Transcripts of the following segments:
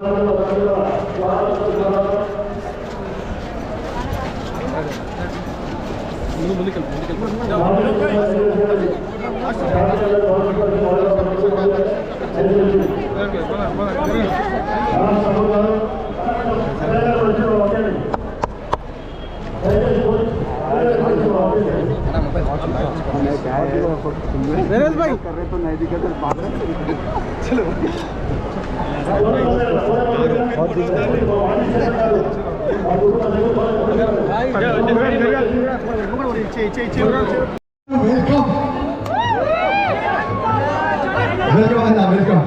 भाई कर रहे तो नहीं दिखे तो चलो वेलकम अन्ना वेलकम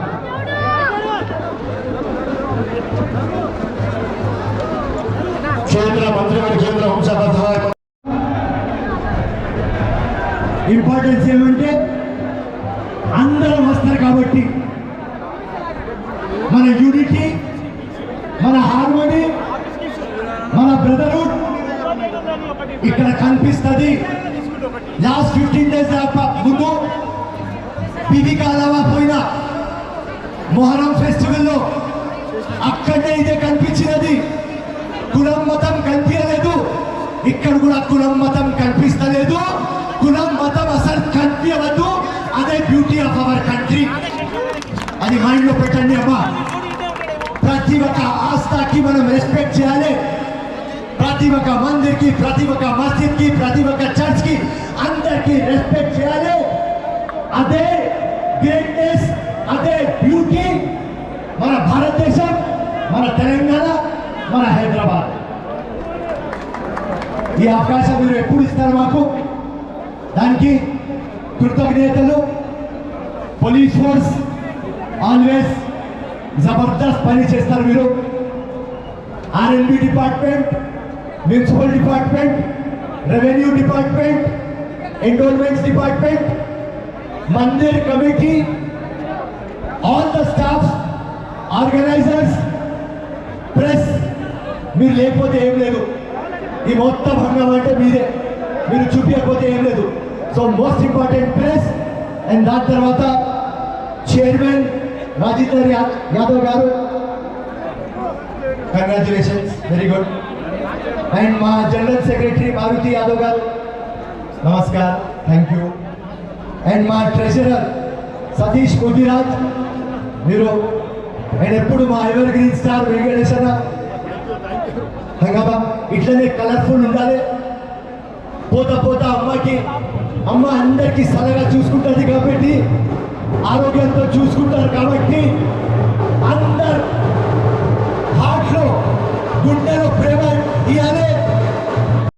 కేంద్ర మంత్రివర్గ కేంద్ర హోంశాఖ సహాయ ఇంపార్టెన్స్ ఏమంటే అందరం వస్తారు కాబట్టి మన యూనిటీ మన హార్మోనీ మన బ్రదర్హుడ్ ఇక్కడ కనిపిస్తుంది. లాస్ట్ 15 days ముందు పీవీ కాలవా పోయిన మొహరం ఫెస్టివల్లో అక్కడే ఇదే కనిపించినది. కులం మతం కనిపించలేదు, ఇక్కడ కూడా కులం మతం కనిపిస్తలేదు. కులం మతం అసలు కనిపించవద్దు. అదే బ్యూటీ ఆఫ్ అవర్ కంట్రీ. అది మైండ్ లో పెట్టండి అమ్మా. ప్రతి ఒక్క ఆస్థాకి మనం రెస్పెక్ట్ చేయాలి. ప్రతి ఒక్క మందిర్ కి, ప్రతి ఒక్క మస్జిద్ కి, ప్రతి ఒక్క చర్చ్ కి అందరికి రెస్పెక్ట్ చేయాలి. అదే గ్రేట్నెస్, అదే బ్యూటీ మన భారతదేశం, మన తెలంగాణ, మన హైదరాబాద్. ఈ అవకాశం మీరు ఎప్పుడు ఇస్తారు మాకు, దానికి కృతజ్ఞతలు. పోలీస్ ఫోర్స్ ఆల్వేస్ జబర్దస్త్ పని చేస్తారు మీరు. R and B department, municipal department, revenue department, endowments department, మందిర్ committee, all the staff, organizers, press, మీరు లేకపోతే ఏం లేదు. ఈ మొత్తం భంగం అంటే మీరే, మీరు చూపించకపోతే ఏం లేదు. So most important press. And దాని తర్వాత చైర్మన్ రాజేందర్ యాదవ్ గారు, కంగ్రాచులేషన్స్, వెరీ గుడ్. అండ్ మా జనరల్ సెక్రటరీ మారుతి యాదవ్ గారు, నమస్కార్, థ్యాంక్ యూ. అండ్ మా ట్రెజరర్ సతీష్ కోటిరాజ్, మీరు అండ్ ఎప్పుడు మా ఎవర్ గ్రీన్ స్టార్ వెంకటేశ్వర హంగామా ఇట్లనే కలర్ఫుల్ ఉండాలి. పోతా పోతా అమ్మకి, అమ్మ అందరికీ సలహా చూసుకుంటుంది కాబట్టి, ఆరోగ్యంతో చూసుకుంటారు కాబట్టి అందరు